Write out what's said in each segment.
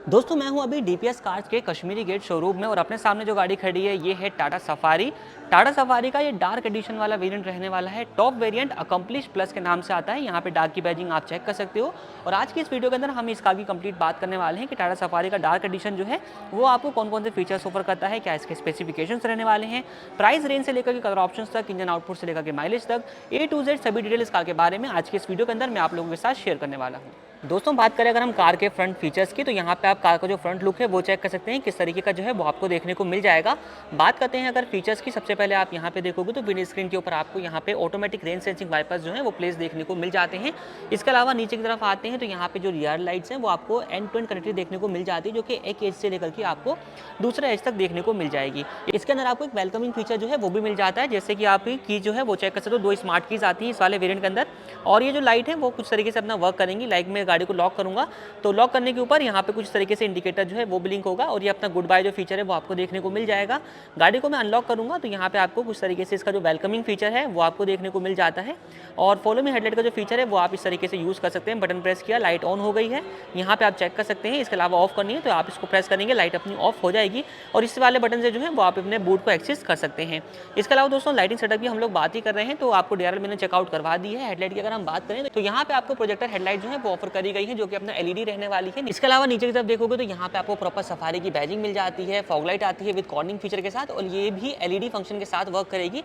दोस्तों मैं हूं अभी डीपीएस कार्स के कश्मीरी गेट शोरूम में और अपने सामने जो गाड़ी खड़ी है ये है टाटा सफारी। टाटा सफारी का ये डार्क एडिशन वाला वेरिएंट रहने वाला है। टॉप वेरिएंट अकम्प्लिश प्लस के नाम से आता है। यहाँ पे डार्क की बैजिंग आप चेक कर सकते हो। और आज की इस वीडियो के अंदर हम इस कार की कंप्लीट बात करने वाले हैं कि टाटा सफारी का डार्क एडिशन जो है वो आपको कौन कौन से फीचर्स ऑफर करता है, क्या इसके स्पेसिफिकेशंस रहने वाले हैं, प्राइस रेंज से लेकर के कलर ऑप्शन तक, इंजन आउटपुट से लेकर के माइलेज तक, A to Z सभी डिटेल इस कार के बारे में आज के इस वीडियो के अंदर मैं आप लोगों के साथ शेयर करने वाला हूँ। दोस्तों बात करें अगर हम कार के फ्रंट फीचर्स की, तो यहाँ पे आप कार का जो फ्रंट लुक है वो चेक कर सकते हैं किस तरीके का जो है वो आपको देखने को मिल जाएगा। बात करते हैं अगर फीचर्स की, सबसे पहले आप यहाँ पे देखोगे तो विंड स्क्रीन के ऊपर आपको यहाँ पे ऑटोमेटिक रेन सेंसिंग वाइपर्स जो है वो प्लेस देखने को मिल जाते हैं। इसके अलावा नीचे की तरफ आते हैं तो यहाँ पे जो रियर लाइट्स हैं वो आपको एंड टू एंड कनेक्टेड देखने को मिल जाती है, जो कि एक एज से लेकर के आपको दूसरे एज तक देखने को मिल जाएगी। इसके अंदर आपको एक वेलकमिंग फीचर जो है वो भी मिल जाता है, जैसे कि आप की जो है वो चेक कर सकते हो। 2 स्मार्ट कीज आती हैं इस वाले वेरिएंट के अंदर, और ये जो लाइट है वो कुछ तरीके से अपना वर्क करेंगी। लाइक मैं गाड़ी को लॉक करूंगा तो लॉक करने के ऊपर यहाँ पे कुछ तरीके से इंडिकेटर जो है वो ब्लिंक होगा और ये अपना गुड बाय जो फीचर है वो आपको देखने को मिल जाएगा। गाड़ी को मैं अनलॉक करूंगा तो यहाँ पे आपको कुछ तरीके से इसका जो वेलकमिंग फीचर है वो आपको देखने को मिल जाता है। और फॉलो मी हेडलाइट का जो फीचर है वो आप इस तरीके से यूज़ कर सकते हैं। बटन प्रेस किया, लाइट ऑन हो गई है, यहाँ पे आप चेक कर सकते हैं। इसके अलावा ऑफ करनी है तो आप इसको प्रेस करेंगे, लाइट अपनी ऑफ हो जाएगी और इस वाले बटन से जो है वो आप अपने बूट को एक्सेस कर सकते हैं। इसके अलावा दोस्तों लाइटिंग सेटअप की हम लोग बात ही कर रहे हैं तो आपको डीआरएल मैंने चेकआउट करवा दी है। हेडलाइट की अगर हम बात करें तो यहाँ पे आपको प्रोजेक्टर हेडलाइट जो है वो ऑफर करी गई है, जो कि अपना एलईडी रहने वाली है। इसके अलावा नीचे की तरफ देखोगे तो यहाँ पे आपको प्रॉपर सफारी की बैजिंग मिल जाती है, फॉग लाइट आती है विद कॉर्निंग फीचर के साथ, और ये भी एलईडी फंक्शन के साथ वर्क करेगी।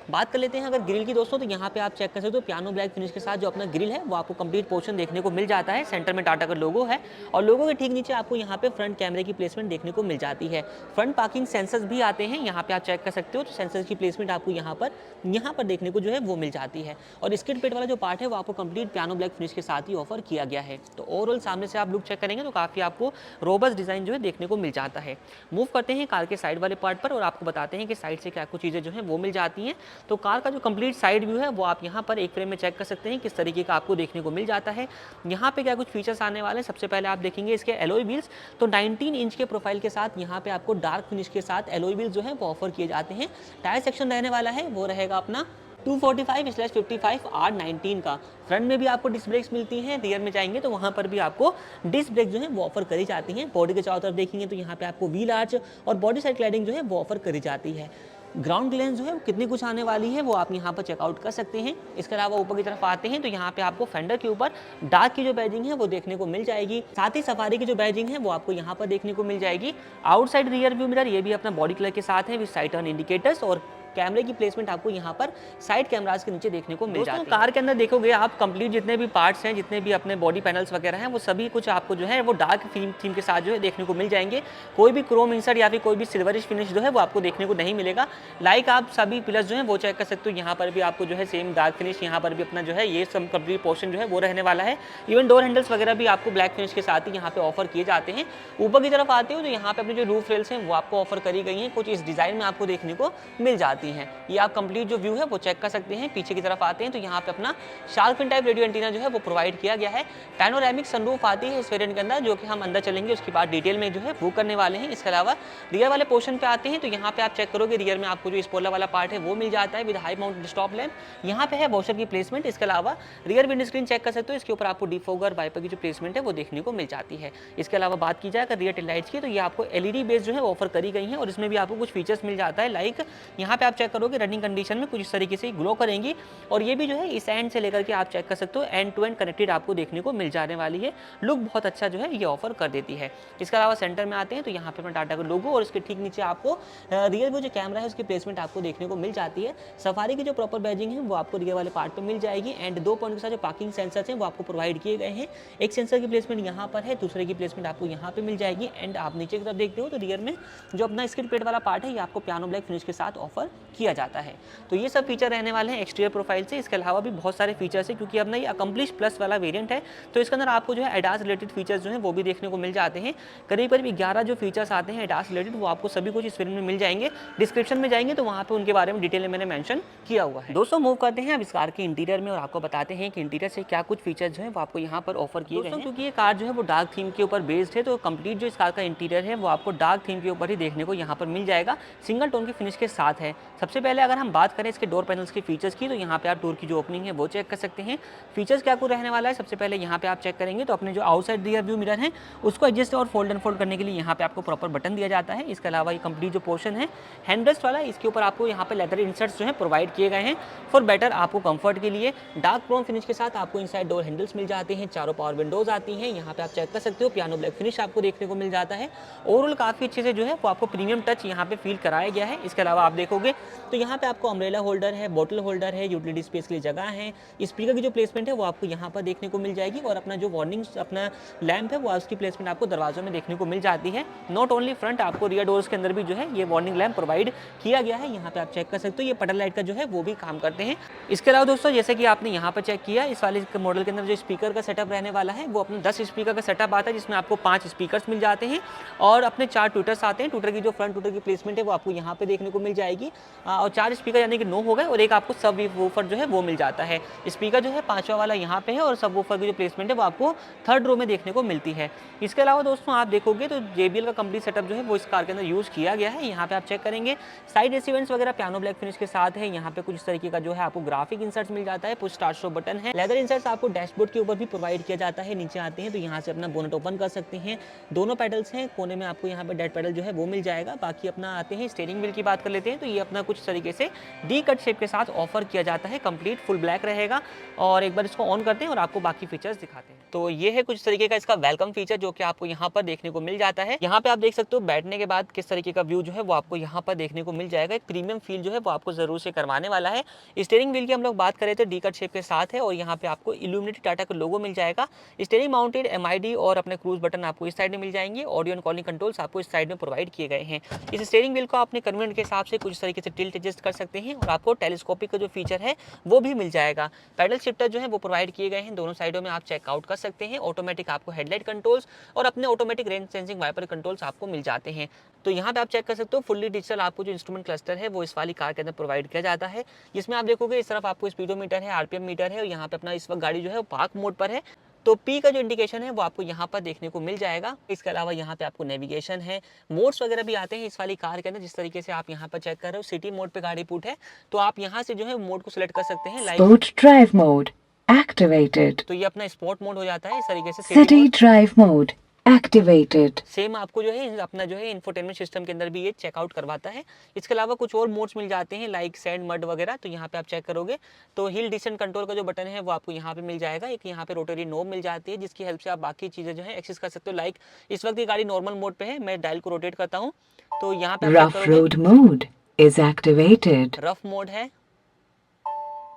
बात कर लेते हैं अगर ग्रिल की दोस्तों, तो यहाँ पे आप चेक कर सकते हो पियानो ब्लैक फिनिश के साथ जो अपना ग्रिल है वो आपको कंप्लीट पोर्शन देखने को मिल जाता है। सेंटर में टाटा का लोगो है और लोगो के ठीक नीचे आपको यहाँ पे फ्रंट कैमरे की प्लेसमेंट देखने को मिल जाती है। फ्रंट पार्किंग सेंसर्स भी आते हैं, यहाँ पे आप चेक कर सकते हो। तो सेंसर्स की प्लेसमेंट आपको यहाँ पर देखने को जो है वो मिल जाती है। और स्किड प्लेट वाला जो पार्ट है वो आपको कंप्लीट पियानो ब्लैक फिनिश के साथ ही ऑफर किया गया है। तो ओवरऑल सामने से आप लुक चेक करेंगे तो काफी आपको रोबस्ट डिजाइन जो है देखने को मिल जाता है। मूव करते हैं कार के साइड वाले पार्ट पर और आपको बताते हैं कि साइड से क्या कुछ चीजें जो है वो मिल जाती हैं। तो कार का जो कंप्लीट साइड व्यू है वो आप यहाँ पर एक फ्रेम में चेक कर सकते हैं किस तरीके का आपको देखने को मिल जाता है। यहाँ पे क्या कुछ फीचर्स आने वाले हैं, सबसे पहले आप देखेंगे इसके एलॉय व्हील्स। तो 19 इंच के प्रोफाइल के साथ यहाँ पे आपको डार्क फिनिश के साथ एलॉय व्हील्स जो है वो ऑफर किए जाते हैं। टायर सेक्शन रहने वाला है वो रहेगा अपना 245/55 R19 का। फ्रंट में भी आपको डिस्क ब्रेक्स मिलती हैं, रियर में जाएंगे तो वहां पर भी आपको डिस्क ब्रेक जो है वो ऑफर करी जाती हैं। बॉडी के चारों तरफ देखेंगे तो यहाँ पे आपको व्हील आर्च और बॉडी साइड क्लैडिंग जो है वो ऑफर करी जाती है। ग्राउंड क्लियरेंस जो है कितनी कुछ आने वाली है वो आप यहाँ पर चेकआउट कर सकते हैं। इसके अलावा ऊपर की तरफ आते हैं तो यहाँ पे आपको फेंडर के ऊपर डार्क की जो बैजिंग है वो देखने को मिल जाएगी। साथ ही सफारी की जो बैजिंग है वो आपको यहाँ पर देखने को मिल जाएगी। आउटसाइड रियर व्यू मिरर ये भी अपना बॉडी कलर के साथ है विद साइड टर्न इंडिकेटर्स, और कैमरे की प्लेसमेंट आपको यहाँ पर साइड कैमरास के नीचे देखने को मिल जाती है। कार के अंदर देखोगे आप कंप्लीट जितने भी पार्ट्स हैं, जितने भी अपने बॉडी पैनल्स वगैरह हैं, वो सभी कुछ आपको जो है वो डार्क थीम के साथ जो है देखने को मिल जाएंगे। कोई भी क्रोम इंसर्ट या फिर कोई भी सिल्वरिश फिनिश जो है वो आपको देखने को नहीं मिलेगा। लाइक आप सभी पिलर्स जो है वो चेक कर सकते हो, यहाँ पर भी आपको जो है सेम डार्क फिनिश, यहाँ पर भी अपना जो है ये सब कंप्लीट पोर्शन जो है वो रहने वाला है। इवन डोर हैंडल्स वगैरह भी आपको ब्लैक फिनिश के साथ ही यहाँ पे ऑफर किए जाते हैं। ऊपर की तरफ आते हो तो यहाँ पे अपनी जो रूफ रेल्स हैं वो आपको ऑफर करी गई हैं, कुछ इस डिजाइन में आपको देखने को मिल जाती हैं। ये आप कंप्लीट जो व्यू है वो चेक कर सकते हैं। पीछे की तरफ आते हैं तो यहाँ पे अपना shark fin type radio antenna जो है वो प्रोवाइड किया गया है। पैनोरामिक सनरूफ आती है इस वेरिएंट के अंदर, जो कि हम अंदर चलेंगे उसके बाद डिटेल में जो है वो करने वाले हैं। इसके अलावा रियर वाले पोर्शन पे आते हैं तो यहाँ पे आप चेक करोगे रियर में आपको जो स्पॉइलर वाला पार्ट है वो मिल जाता है with high mounted stop lamp. यहाँ पे है वॉशर की प्लेसमेंट। इसके अलावा रियर विंड स्क्रीन चेक कर सकते हो, इसके ऊपर आपको डिफोगर वाइपर की जो प्लेसमेंट है वो देखने को मिल जाती है। इसके अलावा बात की जाए अगर रियर टेल लाइट्स की, तो ये आपको एलईडी बेस जो है ऑफर करी गई है और इसमें भी आपको कुछ फीचर्स मिल जाता है। लाइक यहाँ पे आप चेक करोगे रनिंग कंडीशन में कुछ इस तरीके से ग्लो करेंगी, और ये भी जो है इस एंड से लेकर के आप चेक कर सकते हो एंड टू एंड कनेक्टेड आपको देखने को मिल जाने वाली है। लुक बहुत अच्छा जो है ये ऑफर कर देती है। इसके अलावा सेंटर में आते हैं तो यहाँ पे अपना टाटा का लोगो और इसके ठीक नीचे आपको रियर में जो कैमरा है उसकी प्लेसमेंट आपको देखने को मिल जाती है। सफारी की जो प्रॉपर बैजिंग है वो आपको रियर वाले पार्ट पे मिल जाएगी एंड 2 पॉइंट के साथ जो पार्किंग सेंसर्स हैं वो आपको प्रोवाइड किए गए हैं। एक सेंसर की प्लेसमेंट यहाँ पर है, दूसरे की प्लेसमेंट आपको यहाँ पे मिल जाएगी। एंड आप नीचे की तरफ देखते हो तो रियर में जो अपना स्किड प्लेट वाला पार्ट है ये आपको पियानो ब्लैक फिनिश के साथ ऑफर किया जाता है। तो ये सब फीचर रहने वाले हैं एक्सटीरियर प्रोफाइल से। इसके अलावा भी बहुत सारे फीचर्स हैं क्योंकि अपना ये अकम्प्लिश प्लस वाला वेरिएंट है तो इसके अंदर आपको जो है एडास रिलेटेड फीचर्स जो है वो भी देखने को मिल जाते हैं। करीब करीब 11 जो फीचर्स आते हैं एडास रिलेटेड वो आपको सभी कुछ इस वेरिएंट में मिल जाएंगे। डिस्क्रिप्शन में जाएंगे तो वहाँ पे उनके बारे में डिटेल में मैंने मेंशन किया हुआ है। दोस्तों मूव करते हैं अब इस कार के इंटीरियर में और आपको बताते हैं कि इंटीरियर से क्या कुछ फीचर्स जो है वो आपको यहाँ पर ऑफर किए गए हैं। क्योंकि ये कार जो है वो डार्क थीम के ऊपर बेस्ड है तो कंप्लीट जो इस कार का इंटीरियर है वो आपको डार्क थीम के ऊपर ही देखने को यहाँ पर मिल जाएगा। सिंगल टोन की फिनिश के साथ है। सबसे पहले अगर हम बात करें इसके डोर पैनल्स के फीचर्स की, तो यहाँ पे आप डोर की जो ओपनिंग है वो चेक कर सकते हैं। फीचर्स क्या कुछ रहने वाला है, सबसे पहले यहाँ पे आप चेक करेंगे तो अपने जो आउटसाइड रियर व्यू मिरर है उसको एडजस्ट और फोल्ड एंड फोल्ड करने के लिए यहाँ पे आपको प्रॉपर बटन दिया जाता है। इसके अलावा ये कंप्लीट जो पोर्शन है हैंड रेस्ट वाला, इसके ऊपर आपको यहाँ पे लेदर इंसर्ट्स जो है प्रोवाइड किए गए हैं फॉर बेटर आपको कंफर्ट के लिए। डार्क क्रोम फिनिश के साथ आपको इनसाइड डोर हैंडल्स मिल जाते हैं, चारों पावर विंडोज आती हैं। यहाँ पे आप चेक कर सकते हो पियानो ब्लैक फिनिश आपको देखने को मिल जाता है। ओवरऑल काफ़ी अच्छे से जो है वो आपको प्रीमियम टच यहाँ पे फील कराया गया है। इसके अलावा आप देखोगे तो यहाँ पे आपको अम्ब्रेला होल्डर है, बॉटल होल्डर है, यूटिलिटी स्पेस के लिए जगह है। स्पीकर की जो प्लेसमेंट है वो आपको यहाँ पर देखने को मिल जाएगी और अपना जो वार्निंग अपना लैंप है वो उसकी प्लेसमेंट आपको दरवाजों में देखने को मिल जाती है। नॉट ओनली फ्रंट, आपको रियर डोर्स के अंदर भी जो है ये वार्निंग लैंप प्रोवाइड किया गया है। यहाँ पे आप चेक कर सकते हो ये पटल लाइट का जो है वो भी काम करते हैं। इसके अलावा दोस्तों जैसे कि आपने यहाँ पर चेक किया, इस वाले मॉडल के अंदर जो स्पीकर का सेटअप रहने वाला है वो अपना 10 स्पीकर का सेटअप आता है, जिसमें आपको 5 स्पीकर्स मिल जाते हैं और अपने 4 ट्विटर्स आते हैं। ट्विटर की जो फ्रंट ट्विटर की प्लेसमेंट है वो आपको यहाँ पे देखने को मिल जाएगी और 4 स्पीकर यानी कि 9 हो गए और एक आपको सब वूफर जो है वो मिल जाता है। स्पीकर जो है 5वां वाला यहाँ पे है और सब वूफर की जो प्लेसमेंट है वो आपको 3rd रो में देखने को मिलती है। इसके अलावा दोस्तों आप देखोगे तो JBL का कंप्लीट सेटअप जो है वो इस कार के अंदर यूज़ किया गया है। यहाँ पे आप चेक करेंगे साइड एसिवेंट्स वगैरह पियानो ब्लैक फिनिश के साथ है। यहाँ पे कुछ इस तरीके का जो है आपको ग्राफिक इंसर्ट्स मिल जाता है, पुश स्टार्ट शो बटन है, लेदर इंसर्ट्स आपको डैशबोर्ड के ऊपर भी प्रोवाइड किया जाता है। नीचे आते हैं तो यहाँ से अपना बोनट ओपन कर सकते हैं। दोनों पैडल्स हैं, कोने में आपको यहाँ पे डेड पैडल जो है वो मिल जाएगा। बाकी अपना आते हैं स्टीयरिंग व्हील की बात कर लेते हैं तो ये अपना कुछ तरीके से डी कट शेप के साथ ऑफर किया जाता है, कंप्लीट फुल ब्लैक रहेगा। और एक बार इसको ऑन करते हैं और आपको बाकी फीचर्स दिखाते हैं। तो ये है कुछ तरीके का इसका वेलकम फीचर जो कि आपको यहाँ पर देखने को मिल जाता है। यहाँ पे आप देख सकते हो बैठने के बाद किस तरीके का व्यू जो है वो आपको यहाँ पर देखने को मिल जाएगा। एक प्रीमियम फील जो है वो आपको जरूर से करवाने वाला है। स्टीयरिंग व्हील की हम लोग बात करें तो डी कट शेप के साथ है और यहाँ पे आपको इल्यूमिनेटेड टाटा का लोगो मिल जाएगा। स्टीयरिंग माउंटेड MID और अपने क्रूज बटन आपको इस साइड में मिल जाएंगे। ऑडियो एंड कॉलिंग कंट्रोल्स आपको इस साइड में प्रोवाइड किए गए हैं। इस स्टीयरिंग व्हील को अपने कन्वीनियंट के हिसाब से कुछ तरीके से टिल्ट एडजस्ट कर सकते हैं और आपको टेलीस्कोपिक का जो फीचर है वो भी मिल जाएगा। पैडल शिफ्टर जो है वो प्रोवाइड किए गए हैं, दोनों साइडों में आप चेकआउट कर सकते हैं। ऑटोमेटिक आपको हेडलाइट कंट्रोल्स और अपने automatic range sensing wiper controls आपको मिल जाते हैं। तो यहाँ पे आप चेक कर सकते हो फुल्ली डिजिटल आपको जो इंस्ट्रूमेंट क्लस्टर है वो इस वाली कार के अंदर प्रोवाइड किया जाता है, जिसमें आप देखोगे इस तरफ आपको स्पीडोमीटर है, RPM मीटर है और यहाँ पे अपना इस वक्त गाड़ी जो है वो पार्क मोड पर है तो P का जो इंडिकेशन है वो आपको यहाँ पर देखने को मिल जाएगा। इसके अलावा यहाँ पे आपको नेविगेशन है, मोड्स वगैरह भी आते हैं इस वाली कार के अंदर। जिस तरीके से आप यहाँ पर चेक कर रहे हो सिटी मोड पे गाड़ी पुट है तो आप यहाँ से जो है मोड को सिलेक्ट कर सकते हैं। Sport drive mode activated. तो ये अपना स्पोर्ट मोड हो जाता है इस तरीके से। City drive mode activated. Same आपको जो है अपना जो है इंफोटेनमेंट सिस्टम के अंदर भी ये चेकआउट करवाता है। इसके अलावा कुछ और मोड्स मिल जाते हैं लाइक सैंड मड वगैरह। तो यहाँ पे आप चेक करोगे तो हिल डिसेंट कंट्रोल का जो बटन है वो आपको यहाँ पे मिल जाएगा। एक यहाँ पे रोटरी नोब मिल जाती है जिसकी हेल्प से आप बाकी चीजें जो है एक्सेस कर सकते हो। लाइक इस वक्त ये गाड़ी नॉर्मल मोड पे है, मैं डायल को रोटेट करता हूँ तो यहाँ पे rough road mode is activated. Rough mode है,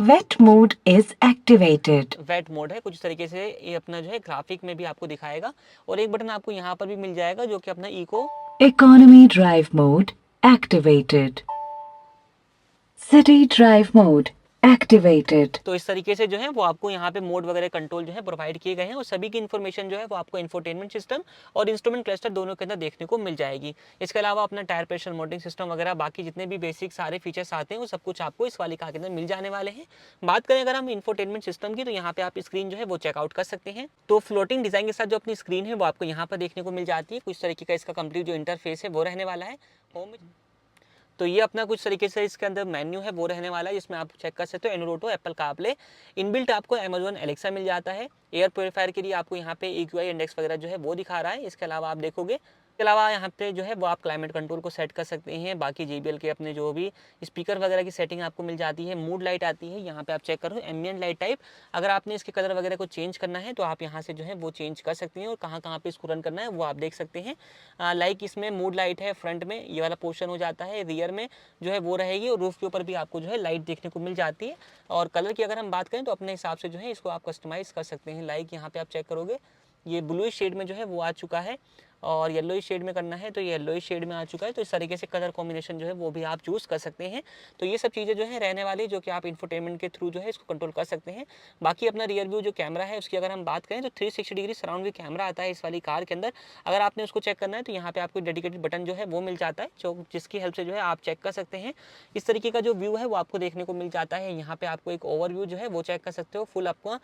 wet mode is activated. Wet mode है। कुछ तरीके से ये अपना जो है ग्राफिक में भी आपको दिखाएगा और एक बटन आपको यहाँ पर भी मिल जाएगा जो कि अपना eco economy drive mode activated. City drive mode activated. तो इस तरीके से जो है वो आपको यहाँ पे मोड वगैरह कंट्रोल जो है प्रोवाइड किए गए हैं और सभी की इन्फॉर्मेशन जो है वो आपको इंफोटेनमेंट सिस्टम और इंस्ट्रूमेंट क्लस्टर दोनों के अंदर देखने को मिल जाएगी। इसके अलावा अपना टायर प्रेशर मॉनिटरिंग सिस्टम वगैरह बाकी जितने भी बेसिक सारे फीचर्स आते हैं वो सब कुछ आपको इस वाली कार के अंदर मिल जाने वाले हैं। बात करें अगर हम इंफोटेनमेंट सिस्टम की तो यहाँ पे आप स्क्रीन जो है वो चेकआउट कर सकते हैं। तो फ्लोटिंग डिजाइन के साथ जो अपनी स्क्रीन है वो आपको यहाँ पर देखने को मिल जाती है। कुछ तरीके का इसका कंप्लीट जो इंटरफेस है वो रहने वाला है। होम तो ये अपना कुछ तरीके से इसके अंदर मेन्यू है वो रहने वाला है जिसमें आप चेक कर सकते हो एनरोटो, एप्पल कारप्ले, इनबिल्ट आपको अमेजॉन एलेक्सा मिल जाता है। एयर प्योरीफायर के लिए आपको यहाँ पे EQI इंडेक्स वगैरह जो है वो दिखा रहा है। इसके अलावा आप देखोगे इसके अलावा यहाँ पे जो है वो आप क्लाइमेट कंट्रोल को सेट कर सकते हैं। बाकी JBL के अपने जो भी स्पीकर वगैरह की सेटिंग आपको मिल जाती है। मूड लाइट आती है, यहाँ पे आप चेक करो एम्बिएंट लाइट टाइप। अगर आपने इसके कलर वगैरह को चेंज करना है तो आप यहाँ से जो है वो चेंज कर सकते हैं और कहाँ कहाँ पे इसको रन करना है वो आप देख सकते हैं। लाइक इसमें मूड लाइट है, फ्रंट में ये वाला पोर्शन हो जाता है, रियर में जो है वो रहेगी और रूफ के ऊपर भी आपको जो है लाइट देखने को मिल जाती है। और कलर की अगर हम बात करें तो अपने हिसाब से जो है इसको आप कस्टमाइज़ कर सकते हैं। लाइक यहाँ पे आप चेक करोगे ये ब्लू शेड में जो है वो आ चुका है और येलो शेड में करना है तो ये येलो शेड में आ चुका है। तो इस तरीके से कलर कॉम्बिनेशन जो है वो भी आप चूज़ कर सकते हैं। तो ये सब चीज़ें जो है रहने वाली जो कि आप इंफोटेनमेंट के थ्रू जो है इसको कंट्रोल कर सकते हैं। बाकी अपना रियर व्यू जो कैमरा है उसकी अगर हम बात करें तो 360 डिग्री सराउंड व्यू कैमरा आता है इस वाली कार के अंदर। अगर आपने उसको चेक करना है तो यहाँ पे आपको डेडिकेटेड बटन जो है वो मिल जाता है जो जिसकी हेल्प से जो है आप चेक कर सकते हैं। इस तरीके का जो व्यू है वो आपको देखने को मिल जाता है। यहाँ पे आपको एक ओवर व्यू जो है वो चेक कर सकते हो। फुल आपको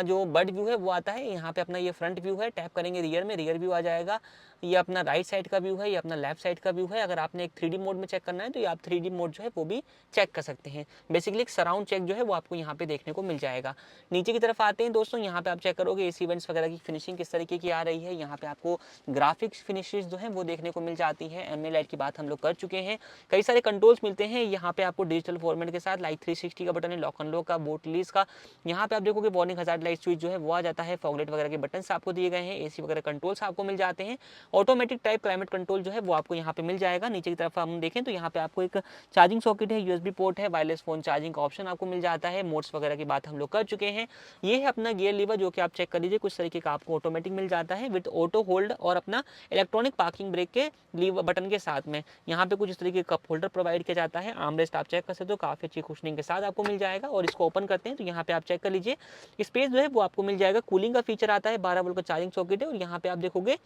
जो बर्ड व्यू है वो आता है। यहाँ पे अपना ये फ्रंट व्यू है, टैप करेंगे रियर में, रियर व्यू आ जाएगा। ये अपना राइट साइड का व्यू है, ये अपना लेफ्ट साइड का व्यू है। अगर आपने एक 3D मोड में चेक करना है तो ये आप 3D मोड जो है वो भी चेक कर सकते हैं। बेसिकली एक सराउंड चेक जो है वो आपको यहाँ पे देखने को मिल जाएगा। नीचे की तरफ आते हैं दोस्तों, यहाँ पे आप चेक करोगे एसी वेंट्स वगैरह की फिनिशिंग किस तरीके की आ रही है। यहाँ पे आपको ग्राफिक्स फिनिशेस जो है वो देखने को मिल जाती है। एमए लाइट की बात हम लोग कर चुके हैं। कई सारे कंट्रोल्स मिलते हैं यहाँ पे आपको डिजिटल फॉर्मेट के साथ, लाइक 360 का बटन है, लॉक अनलॉक का, बोट रिलीज का। यहाँ पे आप देखोगे वार्निंग हजार्ड लाइट स्विच जो है वो आ जाता है। फॉगलाइट वगैरह के बटन आपको दिए गए हैं। एसी वगैरह कंट्रोल्स आपको मिल जाते हैं। ऑटोमेटिक टाइप क्लाइमेट कंट्रोल जो है वो आपको यहाँ पे मिल जाएगा। नीचे की तरफ हम देखें तो यहाँ पे आपको एक चार्जिंग सॉकेट है, यूएसबी पोर्ट है, वायरलेस फोन चार्जिंग का ऑप्शन आपको मिल जाता है। मोड्स वगैरह की बात हम लोग कर चुके हैं। ये है अपना गियर लीवर जो कि आप चेक कर लीजिए, कुछ तरीके का आपको ऑटोमेटिक मिल जाता है विद ऑटो होल्ड और अपना इलेक्ट्रॉनिक पार्किंग ब्रेक के लीवर बटन के साथ में। यहाँ पे कुछ इस तरीके का कप होल्डर प्रोवाइड किया जाता है। आर्मरेस्ट आप चेक कर सकते हो, काफी अच्छी कुशनिंग के साथ आपको मिल जाएगा। और इसको ओपन करते हैं तो यहाँ पे आप चेक कर लीजिए, स्पेस जो है वो आपको मिल जाएगा। कूलिंग का फीचर आता है, 12 वोल्ट का चार्जिंग सॉकेट है और यहाँ पे आप देखोगे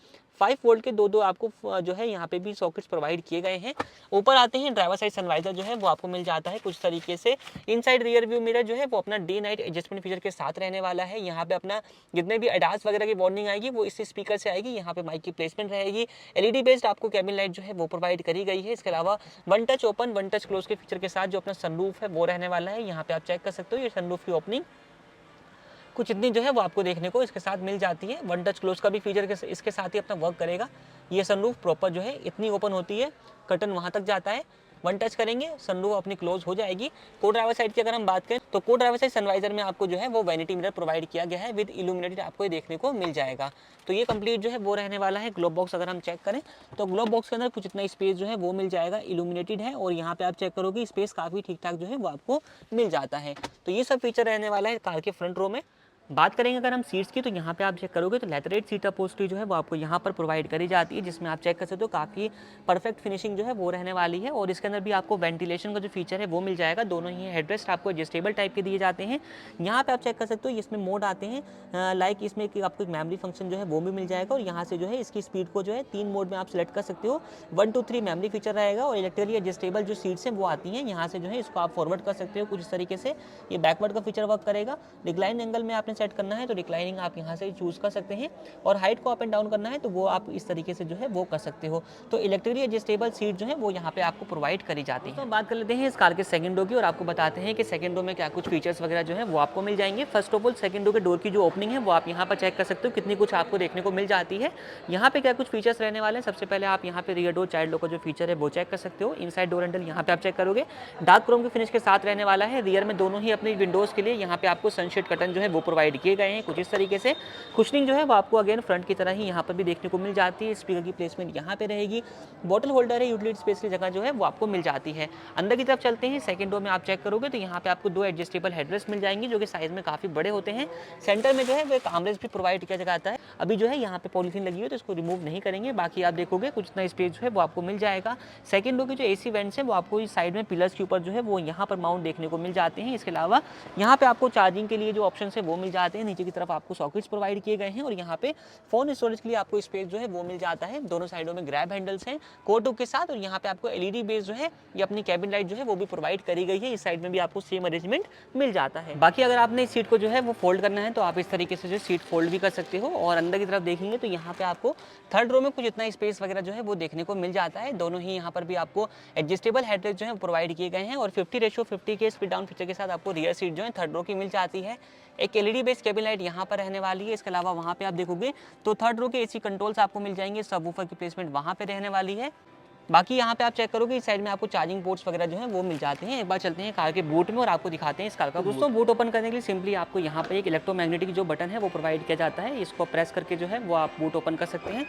5 वोल्ट के दो आपको जो है यहाँ पे भी सॉकेट्स प्रोवाइड किए गए हैं। ऊपर आते हैं, ड्राइवर साइड सनवाइजर जो है वो आपको मिल जाता है कुछ तरीके से। इनसाइड रियर व्यू मिरर जो है वो अपना डे नाइट एडजस्टमेंट फीचर के साथ रहने वाला है। यहाँ पे अपना जितने भी एडास वगैरह की वार्निंग आएगी वो इस स्पीकर से आएगी। यहाँ पे माइक की प्लेसमेंट रहेगी। एलईडी बेस्ड आपको कैबिन लाइट जो है वो प्रोवाइड करी गई है। इसके अलावा one touch open one touch close के फीचर के साथ जो अपना सनरूफ है वो रहने वाला है। यहाँ पे आप चेक कर सकते हो, ये सनरूफ की ओपनिंग कुछ इतनी जो है वो आपको देखने को इसके साथ मिल जाती है। वन टच क्लोज का भी फीचर इसके साथ ही अपना वर्क करेगा। ये सनरूफ प्रॉपर जो है इतनी ओपन होती है, कर्टन वहां तक जाता है। वन टच करेंगे सनरूफ अपनी क्लोज हो जाएगी। को ड्राइवर साइड की अगर हम बात करें तो को ड्राइवर साइड सनवाइजर में आपको जो है वो वैनिटी मिरर प्रोवाइड किया गया है विद इल्यूमिनेटेड, आपको ये देखने को मिल जाएगा। तो ये कंप्लीट जो है वो रहने वाला है। ग्लोब बॉक्स अगर हम चेक करें तो ग्लोब बॉक्स के अंदर कुछ इतना स्पेस जो है वो मिल जाएगा, इल्यूमिनेटेड है। और यहाँ पे आप चेक करोगे स्पेस काफी ठीक ठाक जो है वो आपको मिल जाता है। तो ये सब फीचर रहने वाला है कार के फ्रंट रो में। बात करेंगे अगर हम सीट्स की तो यहाँ पे आप चेक करोगे तो लेथरेट सीट अपहोल्स्ट्री जो है वो आपको यहाँ पर प्रोवाइड करी जाती है, जिसमें आप चेक कर सकते हो काफ़ी परफेक्ट फिनिशिंग जो है वो रहने वाली है। और इसके अंदर भी आपको वेंटिलेशन का जो फीचर है वो मिल जाएगा। दोनों ही हेडरेस्ट आपको एडजस्टेबल टाइप के दिए जाते हैं। यहाँ पे आप चेक कर सकते हो इसमें मोड आते हैं, लाइक इसमें आपको एक मेमोरी फंक्शन जो है वो भी मिल जाएगा। और यहाँ से जो है इसकी स्पीड को जो है 3 मोड में आप सिलेक्ट कर सकते हो। 1 2 3 मेमोरी फीचर रहेगा। और इलेक्ट्रिकली एडजस्टेबल जो सीट्स हैं वो आती हैं, यहाँ से जो है इसको आप फॉरवर्ड कर सकते हो कुछ इस तरीके से। ये बैकवर्ड का फीचर वर्क करेगा। रिक्लाइन एंगल में आपने सेट करना है तो रिक्लाइनिंग आप यहाँ से चूज कर सकते हैं। और हाइट को अप एंड डाउन करना है तो वो आप इस तरीके से जो है वो कर सकते हो। तो इलेक्ट्रिकली एडजस्टेबल सीट जो है वो यहाँ पे आपको प्रोवाइड करी जाती है। तो बात कर लेते हैं इस कार के सेकंड रो की और आपको बताते हैं कि सेकंड रो में क्या कुछ फीचर्स वगैरह जो है वो आपको मिल जाएंगे। First of all second row के डोर की जो ओपनिंग है वो आप यहाँ पर चेक कर सकते हो, कितनी कुछ आपको देखने को मिल जाती है। यहाँ पे क्या कुछ फीचर्स रहने वाले हैं, सबसे पहले आप यहाँ पे रियर डोर चाइल्ड डोर का जो फीचर है वो चेक कर सकते हो। इनसाइड डोर हैंडल यहाँ पे आप चेक करोगे डार्क क्रोम के फिनिश के साथ रहने वाला है। रियर में दोनों ही अपनी विंडोज के लिए यहाँ पे आपको सनशेड कर्टन जो है वो प्रोवाइड किए गए हैं कुछ इस तरीके से। कुशनिंग जो है वो आपको अगेन फ्रंट की तरह ही यहाँ पर भी देखने को मिल जाती है। स्पीकर की प्लेसमेंट यहाँ पे रहेगी। बॉटल होल्डर है, यूटिलिटी स्पेस की जगह जो है वो आपको मिल जाती है। अंदर की तरफ चलते हैं, सेकंड रो में आप चेक करोगे तो यहाँ पे आपको 2 एडजस्टेबल हेडरेस्ट मिल जाएंगे जो कि साइज में काफी बड़े होते हैं। सेंटर में जो है वो एक आर्मरेस्ट भी प्रोवाइड किया जाता है। अभी जो है यहाँ पे पॉलिथीन लगी है तो इसको रिमूव नहीं करेंगे, बाकी आप देखोगे कुछ इतना स्पेस जो है वो आपको मिल जाएगा। सेकंड रो की जो एसी वेंट्स है वो आपको इस साइड में पिलर्स के ऊपर जो है वो यहाँ पर माउंट देखने को मिल जाते हैं। इसके अलावा यहाँ पे आपको चार्जिंग के लिए जो ऑप्शन है वो मिल जाते हैं। नीचे की तरफ आपको सॉकेट्स प्रोवाइड किए गए हैं और यहाँ पे फोन स्टोरेज के लिए आपको स्पेस जो है वो मिल जाता है। दोनों साइडों में ग्रैब हैंडल्स हैं कोटू के साथ। और यहाँ पे आपको एलईडी बेस जो है ये अपनी कैबिन लाइट जो है वो भी प्रोवाइड करी गई है। इस साइड में भी आपको सेम अरेंजमेंट मिल जाता है। बाकी अगर आपने इस सीट को जो है वो फोल्ड करना है तो आप इस तरीके से जो सीट फोल्ड भी कर सकते हो। और अंदर की तरफ देखेंगे तो यहाँ पे आपको थर्ड रो में कुछ इतना स्पेस वगैरह जो है वो देखने को मिल जाता है। दोनों ही यहाँ पर भी आपको एडजस्टेबल हेडरेस्ट जो है प्रोवाइड किए गए हैं। और 50:50 के स्पीड डाउन फीचर के साथ आपको रियर सीट जो है थर्ड रो की मिल जाती है। एक एलईडी बेस्ड कैबिन लाइट यहाँ पर रहने वाली है। इसके अलावा वहाँ पे आप देखोगे तो थर्ड रो के एसी कंट्रोल्स आपको मिल जाएंगे। सबवूफर की प्लेसमेंट वहाँ पे रहने वाली है। बाकी यहाँ पे आप चेक करोगे इस साइड में आपको चार्जिंग पोर्ट्स वगैरह जो है वो मिल जाते हैं। एक बार चलते हैं कार के बूट में और आपको दिखाते हैं इस कार का। दोस्तों बूट ओपन करने के लिए सिंपली आपको यहाँ पे एक इलेक्ट्रोमैग्नेटिक जो बटन है वो प्रोवाइड किया जाता है। इसको प्रेस करके जो है वो आप बूट ओपन कर सकते हैं।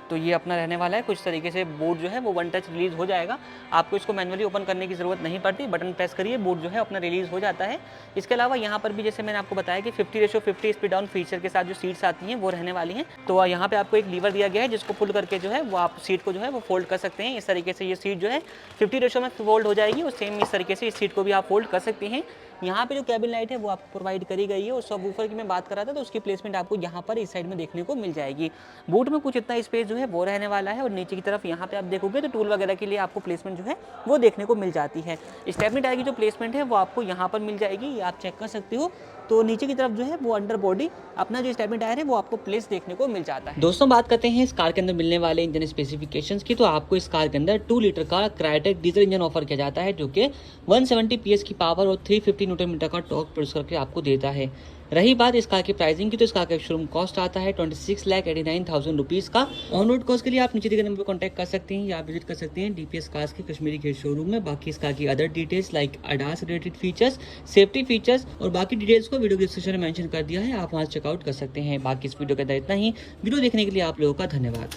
तो ये अपना रहने वाला है कुछ तरीके से बूट जो है वो वन टच रिलीज हो जाएगा। आपको इसको मैनुअली ओपन करने की जरूरत नहीं पड़ती, बटन प्रेस करिए बूट जो है अपना रिलीज हो जाता है। इसके अलावा यहाँ पर भी जैसे मैंने आपको बताया कि 50:50 स्पीड डाउन फीचर के साथ जो सीट्स आती हैं वो रहने वाली हैं। तो यहाँ पे आपको एक लीवर दिया गया है जिसको पुल करके जो है वो आप सीट को जो है वो फोल्ड कर सकते हैं। इस तरीके से ये सीट जो है 50 में फोल्ड हो जाएगी और सेम इस तरीके से इस सीट को भी आप फोल्ड कर सकते हैं। यहाँ पे जो कैबिन लाइट है वो आपको प्रोवाइड करी गई है। और सबवूफर की मैं बात कर रहा था तो उसकी प्लेसमेंट आपको यहाँ पर इस साइड में देखने को मिल जाएगी। बूट में कुछ इतना स्पेस जो है वो रहने वाला है। और नीचे की तरफ यहाँ पे आप देखोगे तो टूल वगैरह के लिए आपको प्लेसमेंट जो है वो देखने को मिल जाती है। स्टेपनी टायर की जो प्लेसमेंट है वो आपको यहाँ पर मिल जाएगी, ये आप चेक कर सकते हो। तो नीचे की तरफ जो है वो अंडर बॉडी अपना जो स्टेपनी टायर है वो आपको प्लेस देखने को मिल जाता है। दोस्तों बात करते हैं इस कार के अंदर मिलने वाले इंजन स्पेसिफिकेशंस की, तो आपको इस कार के अंदर 2 लीटर का क्रायोटेक डीजल इंजन ऑफर किया जाता है जो कि 170 PS की पावर और 350 न्यूटन मीटर का टॉर्क प्रोड्यूस करके आपको देता है। रही बात इस कार की प्राइसिंग की, तो इस कार का शोरूम कॉस्ट आता है 26,89,000 रुपीज़ का। ऑन रोड कॉस्ट के लिए आप नीचे दिए गए नंबर पर कॉन्टैक्ट कर सकते हैं या विजिट कर सकते हैं DPS कार्स के कश्मीरी गेट शोरूम में। बाकी इस कार की other details like ADAS related features, safety features और बाकी डिटेल्स को वीडियो डिस्क्रिप्शन में मेंशन कर दिया है, आप वहाँ चेकआउट कर सकते हैं। बाकी इस वीडियो के अंदर इतना ही। वीडियो देखने के लिए आप लोगों का धन्यवाद।